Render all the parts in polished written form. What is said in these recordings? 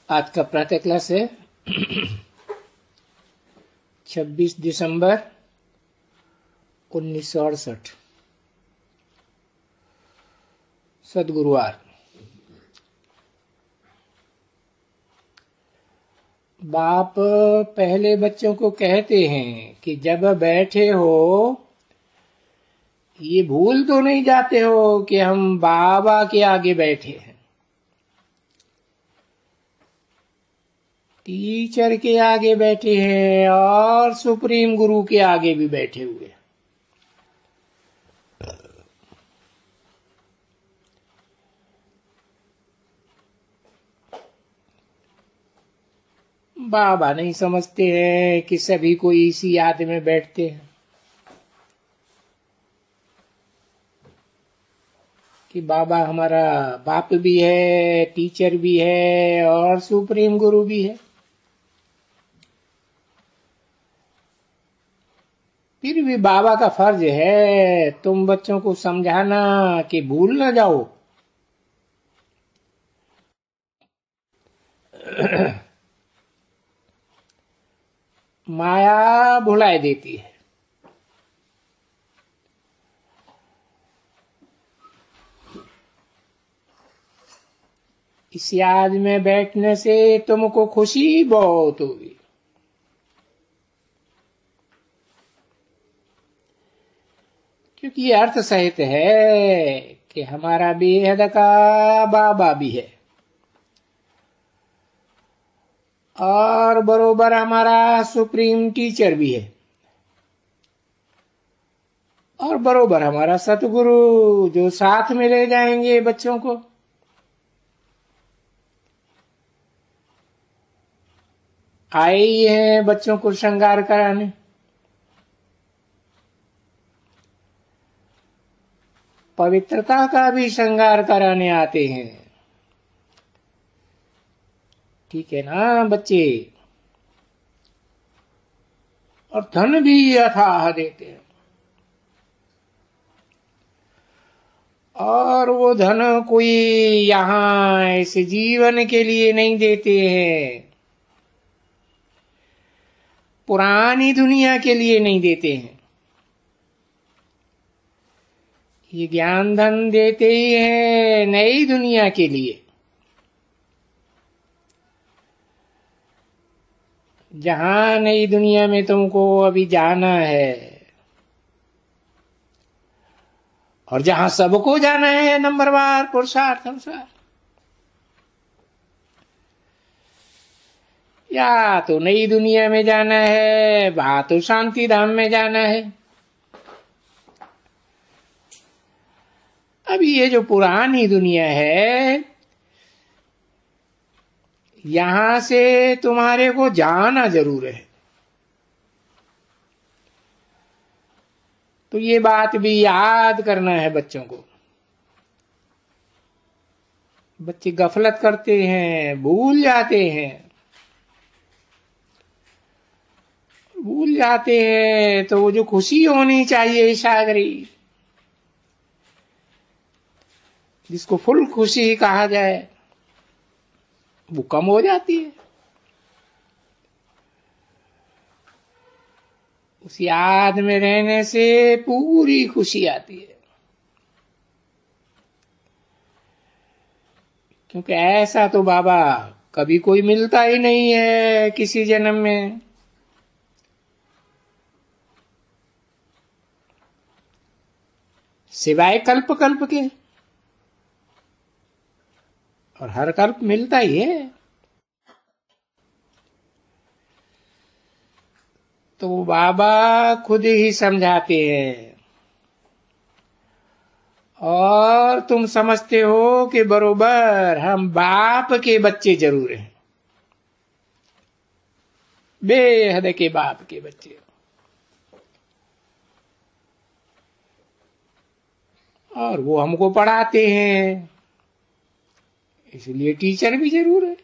आज का प्रातः क्लास है 26 दिसंबर 1968 सद्गुरुवार। बाप पहले बच्चों को कहते हैं कि जब बैठे हो ये भूल तो नहीं जाते हो कि हम बाबा के आगे बैठे हैं, टीचर के आगे बैठे हैं और सुप्रीम गुरु के आगे भी बैठे हुए। बाबा नहीं समझते हैं कि सभी कोई इसी याद में बैठते हैं, कि बाबा हमारा बाप भी है, टीचर भी है और सुप्रीम गुरु भी है। फिर भी बाबा का फर्ज है तुम बच्चों को समझाना कि भूल न जाओ। माया भुलाए देती है। इस याद में बैठने से तुमको खुशी बहुत होगी। क्योंकि ये अर्थ सहित है कि हमारा बेहद का बाबा भी है और बरोबर हमारा सुप्रीम टीचर भी है और बरोबर हमारा सतगुरु जो साथ में ले जाएंगे बच्चों को। आए ही हैं बच्चों को श्रृंगार कराने। पवित्रता का भी श्रृंगार कराने आते हैं, ठीक है ना बच्चे? और धन भी अथाह देते हैं और वो धन कोई यहाँ इस जीवन के लिए नहीं देते हैं, पुरानी दुनिया के लिए नहीं देते हैं। ये ज्ञान धन देते ही हैं नई दुनिया के लिए, जहां नई दुनिया में तुमको अभी जाना है और जहां सबको जाना है नंबरवार पुरुषार्थ अनुसार। या तो नई दुनिया में जाना है, वहां तो शांति धाम में जाना है। अभी ये जो पुरानी दुनिया है यहां से तुम्हारे को जाना जरूर है। तो ये बात भी याद करना है बच्चों को। बच्चे गफलत करते हैं, भूल जाते हैं। भूल जाते हैं तो वो जो खुशी होनी चाहिए सागरी, जिसको फुल खुशी कहा जाए, वो कम हो जाती है। उस याद में रहने से पूरी खुशी आती है। क्योंकि ऐसा तो बाबा कभी कोई मिलता ही नहीं है किसी जन्म में। सिवाय कल्प कल्प के, और हर कल्प मिलता ही है। तो बाबा खुद ही समझाते हैं और तुम समझते हो कि बरोबर हम बाप के बच्चे जरूर हैं, बेहद के बाप के बच्चे। और वो हमको पढ़ाते हैं, इसलिए टीचर भी जरूर है।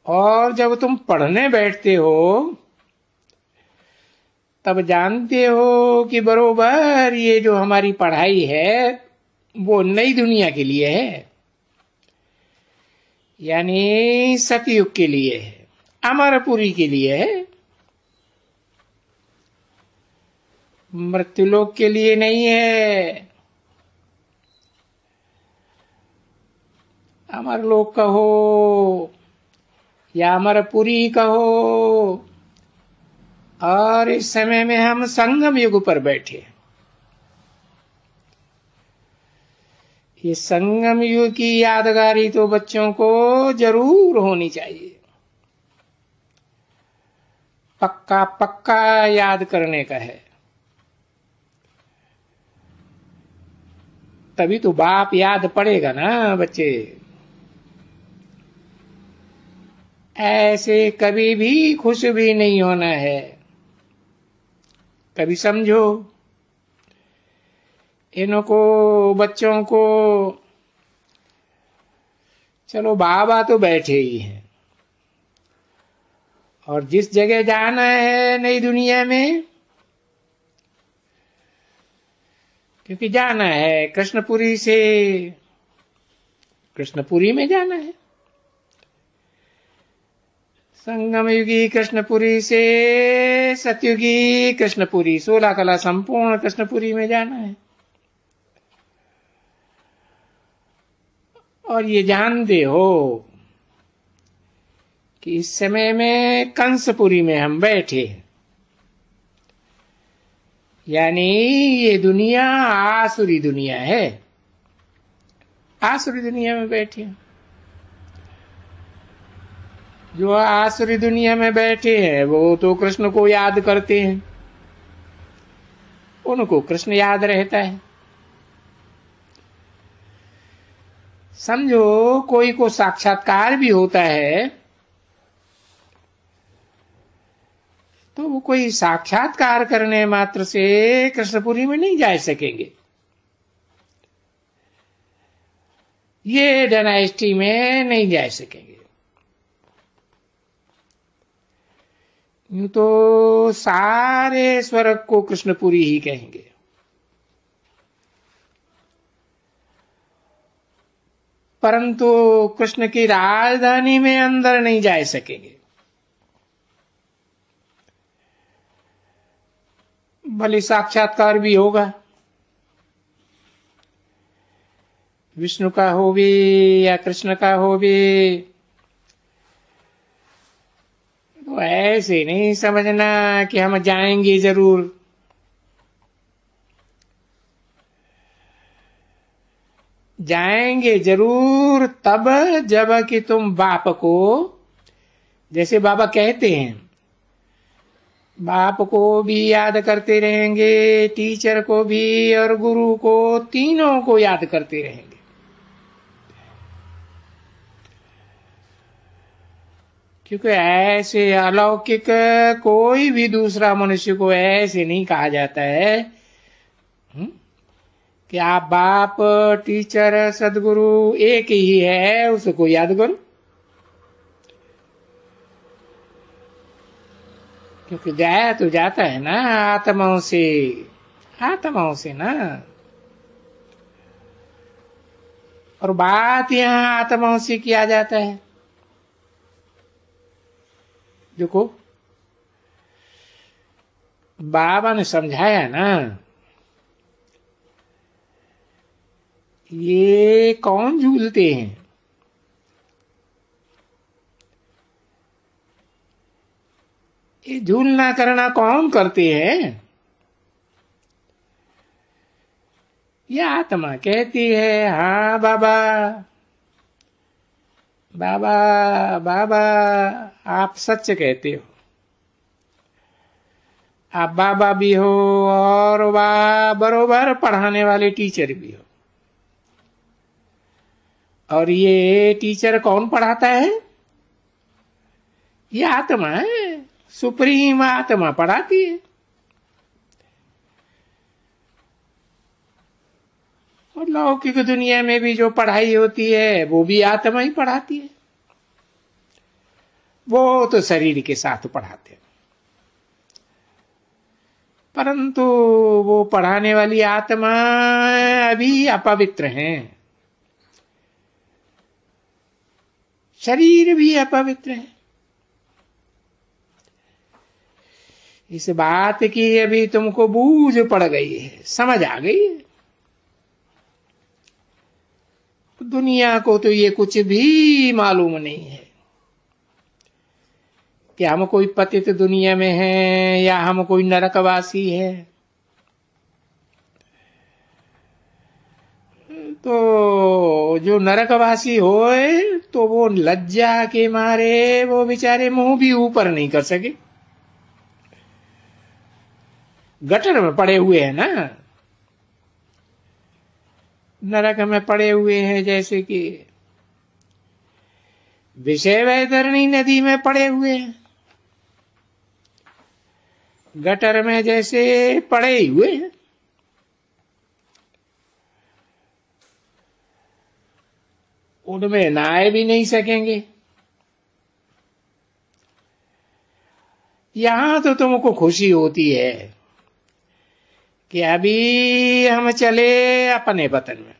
और जब तुम पढ़ने बैठते हो तब जानते हो कि बरोबर ये जो हमारी पढ़ाई है वो नई दुनिया के लिए है। यानी सतयुग के लिए है, अमरपुरी के लिए है, मृत्युलोक के लिए नहीं है। अमरलोक कहो या अमरपुरी कहो, और इस समय में हम संगम युग पर बैठे। ये संगम युग की यादगारी तो बच्चों को जरूर होनी चाहिए, पक्का पक्का याद करने का है। तभी तो बाप याद पड़ेगा ना बच्चे। ऐसे कभी भी खुश भी नहीं होना है। कभी समझो, इनको बच्चों को, चलो बाबा तो बैठे ही हैं, और जिस जगह जाना है नई दुनिया में, क्योंकि जाना है कृष्णपुरी से, कृष्णपुरी में जाना है, संगम युगी कृष्णपुरी से सतयुगी कृष्णपुरी, 16 कला संपूर्ण कृष्णपुरी में जाना है। और ये जानते हो कि इस समय में कंसपुरी में हम बैठे, यानी ये दुनिया आसुरी दुनिया है, आसुरी दुनिया में बैठे। जो आसुरी दुनिया में बैठे हैं वो तो कृष्ण को याद करते हैं, उनको कृष्ण याद रहता है। समझो कोई को साक्षात्कार भी होता है तो वो कोई साक्षात्कार करने मात्र से कृष्णपुरी में नहीं जा सकेंगे, ये डायनेस्टी में नहीं जा सकेंगे। यूं तो सारे स्वर्ग को कृष्णपुरी ही कहेंगे, परंतु कृष्ण की राजधानी में अंदर नहीं जा सकेंगे। भले साक्षात्कार भी होगा, विष्णु का हो भी या कृष्ण का हो भी, तो ऐसे नहीं समझना कि हम जाएंगे जरूर। जाएंगे जरूर तब जब कि तुम बाप को, जैसे बाबा कहते हैं, बाप को भी याद करते रहेंगे, टीचर को भी और गुरु को, तीनों को याद करते रहेंगे। क्योंकि ऐसे अलौकिक कोई भी दूसरा मनुष्य को ऐसे नहीं कहा जाता है कि आप बाप, टीचर, सदगुरु एक ही है, उसको याद करो। क्योंकि जाया तो जाता है ना आत्माओं से, आत्माओं से ना। और बात यहां आत्माओं से किया जाता है। देखो बाबा ने समझाया ना, ये कौन झूलते हैं? ये झूलना करना कौन करते हैं? ये आत्मा कहती है हाँ बाबा, बाबा बाबा, आप सच कहते हो। आप बाबा भी हो और बरोबर पढ़ाने वाले टीचर भी हो। और ये टीचर कौन पढ़ाता है? ये आत्मा है, सुप्रीम आत्मा पढ़ाती है। और लौकिक दुनिया में भी जो पढ़ाई होती है वो भी आत्मा ही पढ़ाती है। वो तो शरीर के साथ पढ़ाते हैं, परंतु वो पढ़ाने वाली आत्मा अभी अपवित्र हैं। शरीर भी अपवित्र है। इस बात की अभी तुमको बूझ पड़ गई है, समझ आ गई है। दुनिया को तो ये कुछ भी मालूम नहीं है कि हम कोई पतित दुनिया में हैं या हम कोई नरकवासी है। तो जो नरकवासी होए तो वो लज्जा के मारे वो बेचारे मुंह भी ऊपर नहीं कर सके, गटर में पड़े हुए हैं ना, नरक में पड़े हुए हैं, जैसे कि विषय वैतरणी नदी में पड़े हुए हैं, गटर में जैसे पड़े हुए हैं। उनमें नहाए भी नहीं सकेंगे। यहां तो तुमको खुशी होती है कि अभी हम चले अपने वतन में।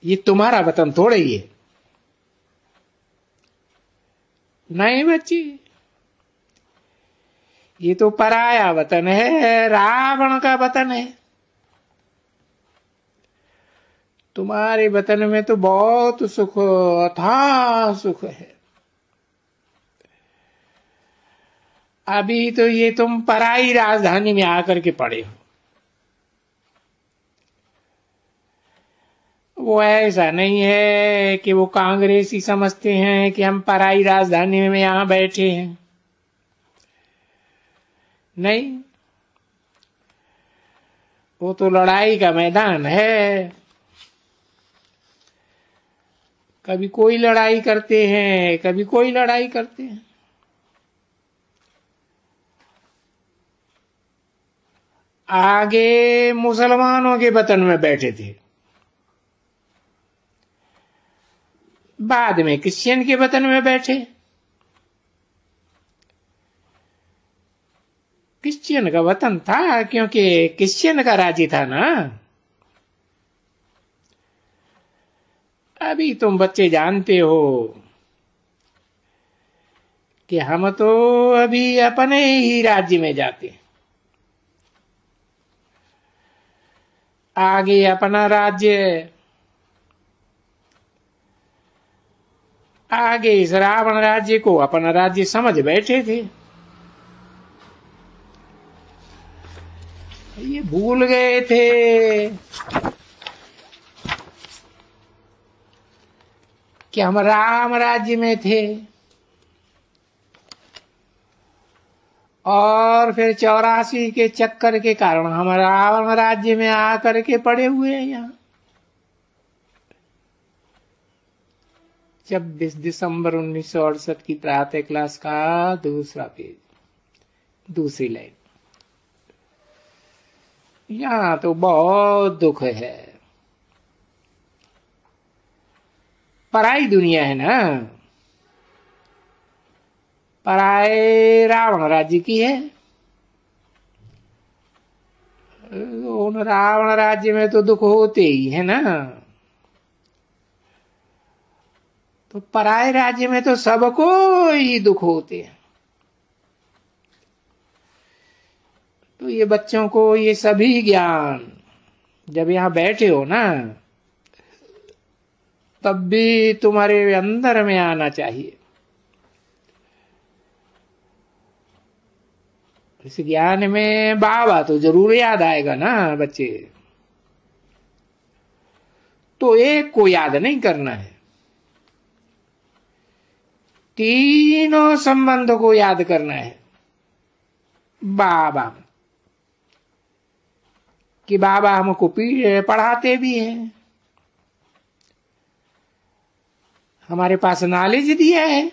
ये तुम्हारा वतन थोड़े ही है। नहीं बच्ची, ये तो पराया वतन है, रावण का वतन है। तुम्हारे वतन में तो बहुत सुख, अथाह सुख है। अभी तो ये तुम पराई राजधानी में आकर के पड़े हो। वो ऐसा नहीं है कि वो कांग्रेसी समझते हैं कि हम पराई राजधानी में यहां बैठे हैं। नहीं, वो तो लड़ाई का मैदान है। कभी कोई लड़ाई करते हैं, कभी कोई लड़ाई करते हैं। आगे मुसलमानों के वतन में बैठे थे, बाद में क्रिश्चियन के वतन में बैठे। क्रिश्चियन का वतन था क्योंकि क्रिश्चियन का राज्य था ना। अभी तुम बच्चे जानते हो कि हम तो अभी अपने ही राज्य में जाते हैं। आगे अपना राज्य, आगे इस रावण राज्य को अपना राज्य समझ बैठे थे। ये भूल गए थे कि हम राम राज्य में थे और फिर 84 के चक्कर के कारण हम रावण राज्य में आकर के पड़े हुए हैं। यहाँ 26 दिसंबर 1968 की प्रातः क्लास का दूसरा पेज, दूसरी लाइन। यहाँ तो बहुत दुख है। पराई दुनिया है ना, पराए रावण राज्य की है। उन रावण राज्य में तो दुख होते ही है ना। तो पराए राज्य में तो सबको ही दुख होते हैं। तो ये बच्चों को ये सभी ज्ञान जब यहां बैठे हो ना, तब भी तुम्हारे अंदर में आना चाहिए। इस ज्ञान में बाबा तो जरूर याद आएगा ना बच्चे। तो एक को याद नहीं करना है, तीनों संबंध को याद करना है। बाबा कि बाबा हमको पढ़ाते भी हैं, हमारे पास नॉलेज दिया है।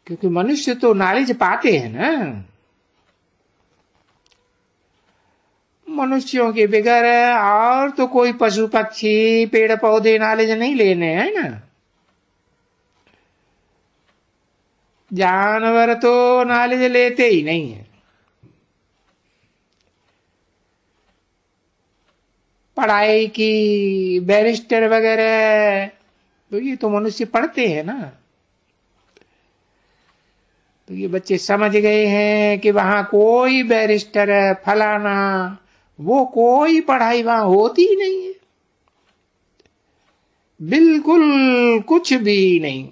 क्योंकि मनुष्य तो नॉलेज पाते हैं ना। मनुष्यों के बगैर और तो कोई पशु पक्षी पेड़ पौधे नॉलेज नहीं लेने हैं ना। जानवर तो नॉलेज लेते ही नहीं है। पढ़ाई की, बैरिस्टर वगैरह, तो ये तो मनुष्य पढ़ते हैं ना। तो ये बच्चे समझ गए हैं कि वहां कोई बैरिस्टर फलाना, वो कोई पढ़ाई वहां होती ही नहीं है, बिल्कुल कुछ भी नहीं।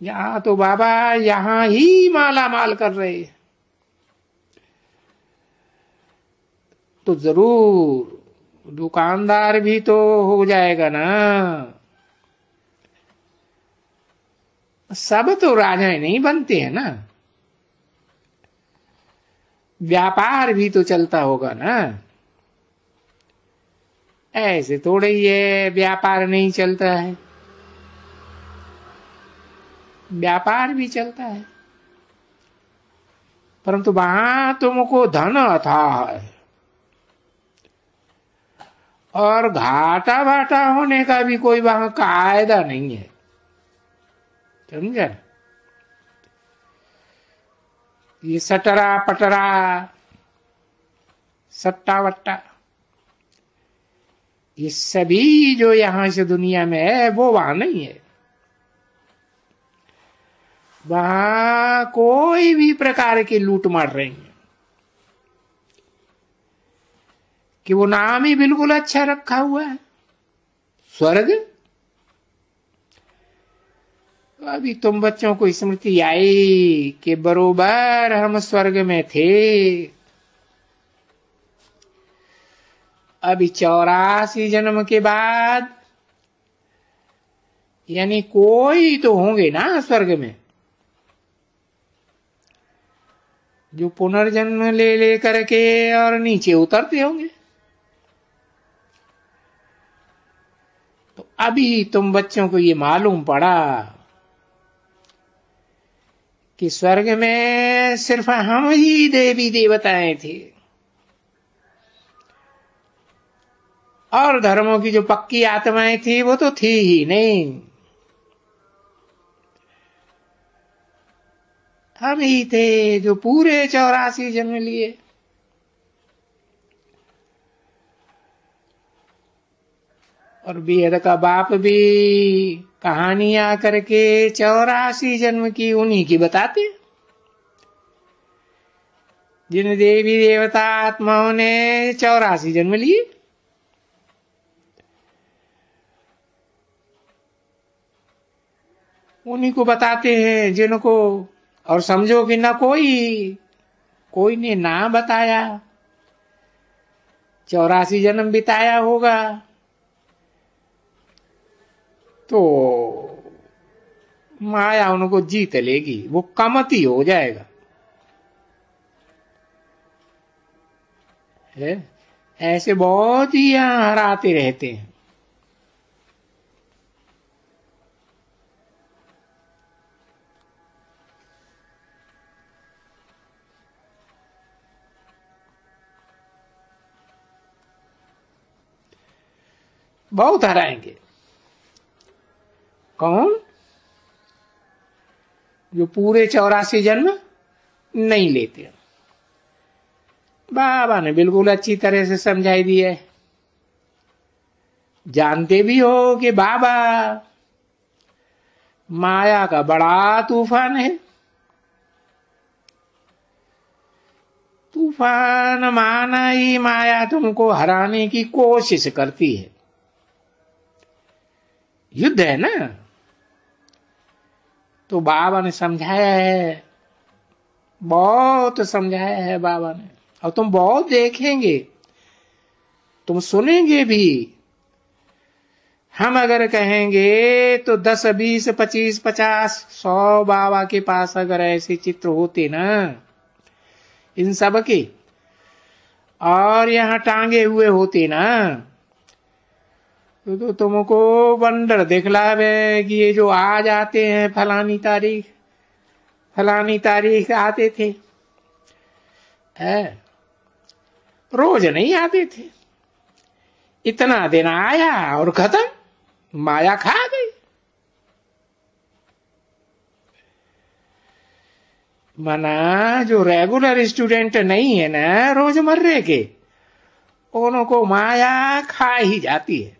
यहां तो बाबा यहां ही माला माल कर रहे हैं। तो जरूर दुकानदार भी तो हो जाएगा ना। सब तो राजाएं नहीं बनते हैं ना, व्यापार भी तो चलता होगा ना। ऐसे थोड़े ही है व्यापार नहीं चलता है, व्यापार भी चलता है। परंतु वहां तुमको धन अथाह है और घाटा वाटा होने का भी कोई वहां कायदा नहीं है, समझा। ये सटरा पटरा सट्टा वट्टा ये सभी जो यहां से दुनिया में है वो वहां नहीं है। वहां कोई भी प्रकार की लूट मार रही है कि वो नाम ही बिल्कुल अच्छा रखा हुआ है, स्वर्ग। अभी तुम बच्चों को स्मृति आई कि बरोबर हम स्वर्ग में थे। अभी 84 जन्म के बाद यानी कोई तो होंगे ना स्वर्ग में जो पुनर्जन्म ले ले करके और नीचे उतरते होंगे। तो अभी तुम बच्चों को ये मालूम पड़ा कि स्वर्ग में सिर्फ हम ही देवी देवताएं थे और धर्मों की जो पक्की आत्माएं थी वो तो थी ही नहीं। हम ही थे जो पूरे 84 जन्म लिए। और बेहद का बाप भी कहानियां करके 84 जन्म की उन्हीं की बताते, जिन देवी देवता आत्माओं ने 84 जन्म लिए। उन्हीं को बताते हैं जिनको, और समझो कि ना कोई ने ना बताया 84 जन्म बिताया होगा तो माया उनको जीत लेगी, वो कमती हो जाएगा। है ऐसे बहुत ही यहां हराते रहते हैं। बहुत हराएंगे। कौन? जो पूरे 84 जन्म नहीं लेते। बाबा ने बिल्कुल अच्छी तरह से समझाई दिया है। जानते भी हो कि बाबा माया का बड़ा तूफान है। तूफान माना ही माया तुमको हराने की कोशिश करती है। युद्ध है ना। तो बाबा ने समझाया है, बहुत समझाया है बाबा ने, और तुम बहुत देखेंगे, तुम सुनेंगे भी। हम अगर कहेंगे तो 10, 20, 25, 50, 100 बाबा के पास अगर ऐसे चित्र होते ना इन सब के, और यहां टांगे हुए होते ना, तो तुमको वंडर दिखलावे कि ये जो आज आते हैं फलानी तारीख आते थे, रोज नहीं आते थे। इतना दिन आया और खत्म, माया खा गई। मना जो रेगुलर स्टूडेंट नहीं है ना रोजमर्रे के, उनको माया खा ही जाती है।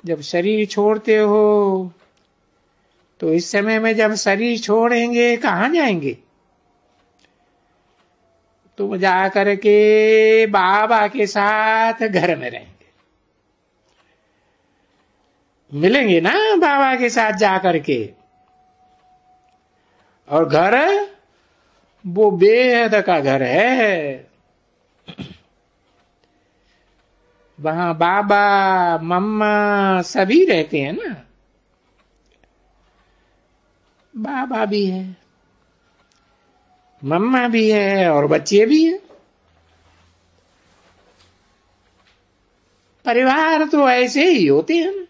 जब शरीर छोड़ते हो तो इस समय में जब शरीर छोड़ेंगे कहां जाएंगे? तुम जा करके बाबा के साथ घर में रहेंगे, मिलेंगे ना बाबा के साथ जा करके। और घर वो बेहद का घर है, वहां बाबा मम्मा सभी रहते हैं ना। बाबा भी है, मम्मा भी है और बच्चे भी हैं। परिवार तो ऐसे ही होते हैं ना।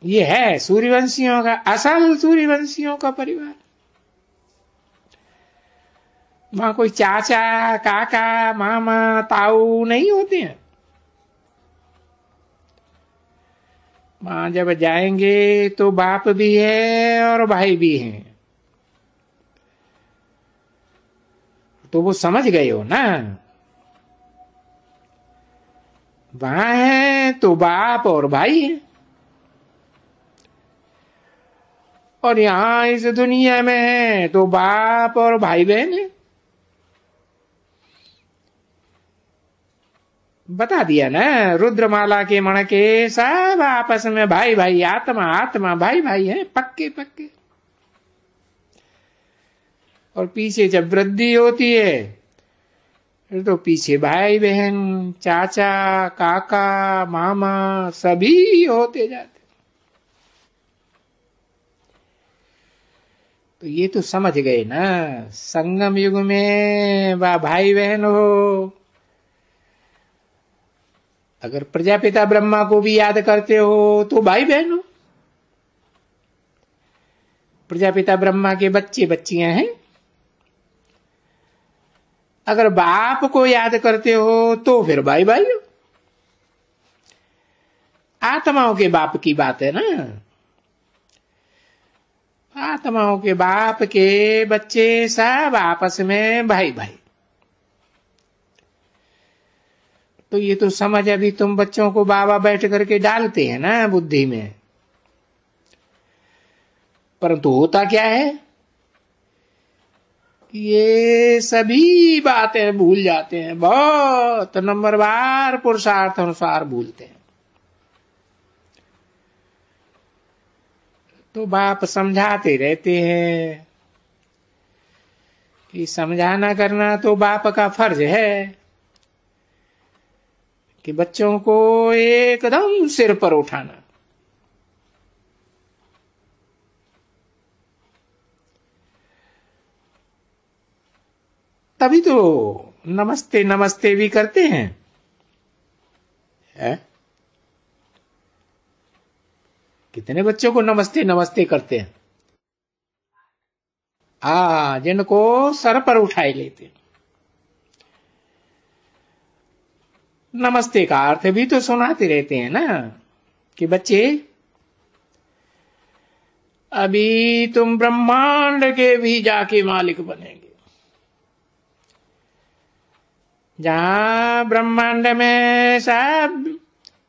ये है सूर्यवंशियों का, असल सूर्यवंशियों का परिवार। वहां कोई चाचा काका मामा ताऊ नहीं होते हैं। वहां जब जाएंगे तो बाप भी है और भाई भी हैं। तो वो समझ गए हो ना, वहां है तो बाप और भाई है, और यहां इस दुनिया में है तो बाप और भाई बहन है। बता दिया ना, रुद्रमाला के मण के सब आपस में भाई भाई, आत्मा आत्मा भाई भाई है, पक्के पक्के। और पीछे जब वृद्धि होती है तो पीछे भाई बहन चाचा काका मामा सभी होते जाते। तो ये तो समझ गए ना, संगम युग में वह भाई बहन हो। अगर प्रजापिता ब्रह्मा को भी याद करते हो तो भाई बहन हो। प्रजापिता ब्रह्मा के बच्चे बच्चियां हैं। अगर बाप को याद करते हो तो फिर भाई भाई हो। आत्माओं के बाप की बात है ना, आत्माओं के बाप के बच्चे सब आपस में भाई भाई। तो ये तो समझ, अभी तुम बच्चों को बाबा बैठ करके डालते हैं ना बुद्धि में, परंतु होता क्या है कि ये सभी बातें भूल जाते हैं, बहुत नंबरवार पुरुषार्थ अनुसार भूलते हैं। तो बाप समझाते रहते हैं कि समझाना करना तो बाप का फर्ज है कि बच्चों को एकदम सिर पर उठाना। तभी तो नमस्ते नमस्ते भी करते हैं, है? कितने बच्चों को नमस्ते नमस्ते करते हैं? जिनको सर पर उठाए लेते। नमस्ते का अर्थ भी तो सुनाते रहते हैं ना कि बच्चे अभी तुम ब्रह्मांड के भी जाके मालिक बनेंगे। जहां ब्रह्मांड में सब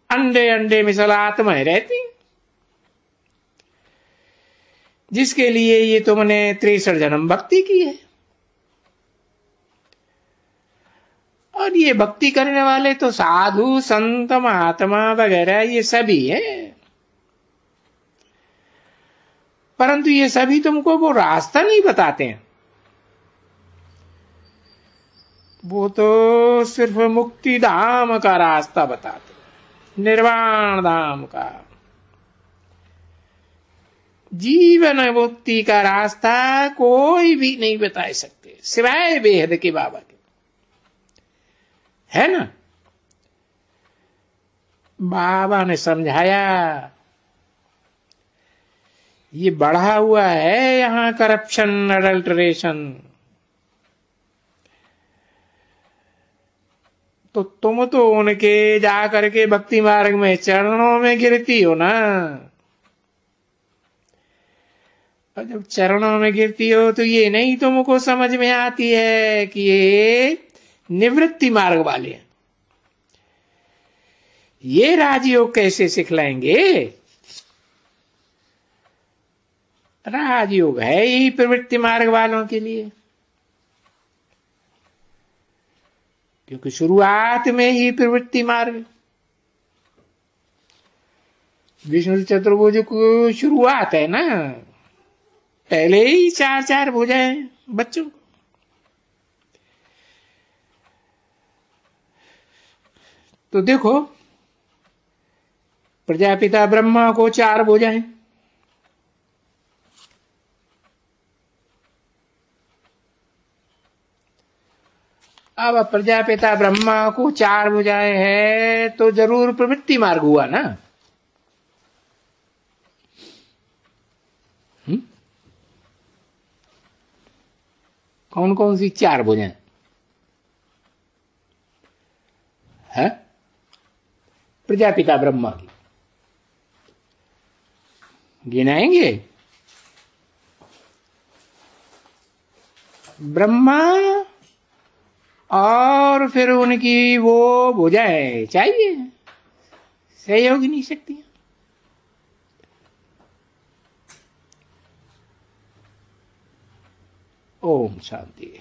अंडे अंडे मिसल आत्माएं रहती, जिसके लिए ये तुमने 63 जन्म भक्ति की है। और ये भक्ति करने वाले तो साधु संत महात्मा वगैरह ये सभी हैं, परंतु ये सभी तुमको वो रास्ता नहीं बताते हैं। वो तो सिर्फ मुक्ति धाम का रास्ता बताते हैं, निर्वाण धाम का, जीवन मुक्ति का रास्ता कोई भी नहीं बता सकते सिवाय बेहद के बाबा के, है ना। बाबा ने समझाया, ये बढ़ा हुआ है यहां करप्शन अडल्टरेशन, तो तुम तो उनके जा करके भक्ति मार्ग में चरणों में गिरती हो ना। और जब चरणों में गिरती हो तो ये नहीं तुमको समझ में आती है कि ये निवृत्ति मार्ग वाले हैं। ये राजयोग कैसे सिखलाएंगे? राजयोग है ही प्रवृत्ति मार्ग वालों के लिए, क्योंकि शुरुआत में ही प्रवृत्ति मार्ग, विष्णु चतुर्भुज को शुरुआत है ना, पहले ही 4-4 भुजाएं बच्चों को। तो देखो, प्रजापिता ब्रह्मा को 4 भुजाएं, अब प्रजापिता ब्रह्मा को 4 भुजाएं हैं तो जरूर प्रवृत्ति मार्ग हुआ ना। कौन कौन सी 4 भुजाएं है? प्रजापिता ब्रह्मा की गिनाएंगे। ब्रह्मा और फिर उनकी वो भुजाएं चाहिए, सहयोगिनी शक्ति। ओम शांति।